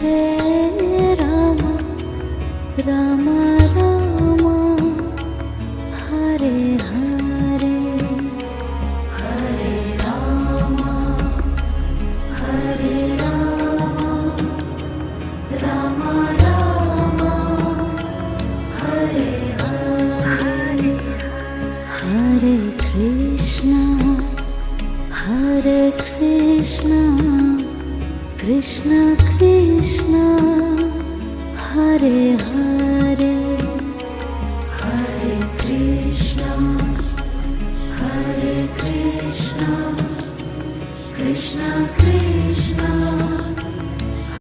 Hare Rama Rama Rama Hare Hare Hare Rama Hare Rama Rama Rama Hare Hare Hare Krishna Krishna Krishna Hare Hare Hare Krishna Krishna Krishna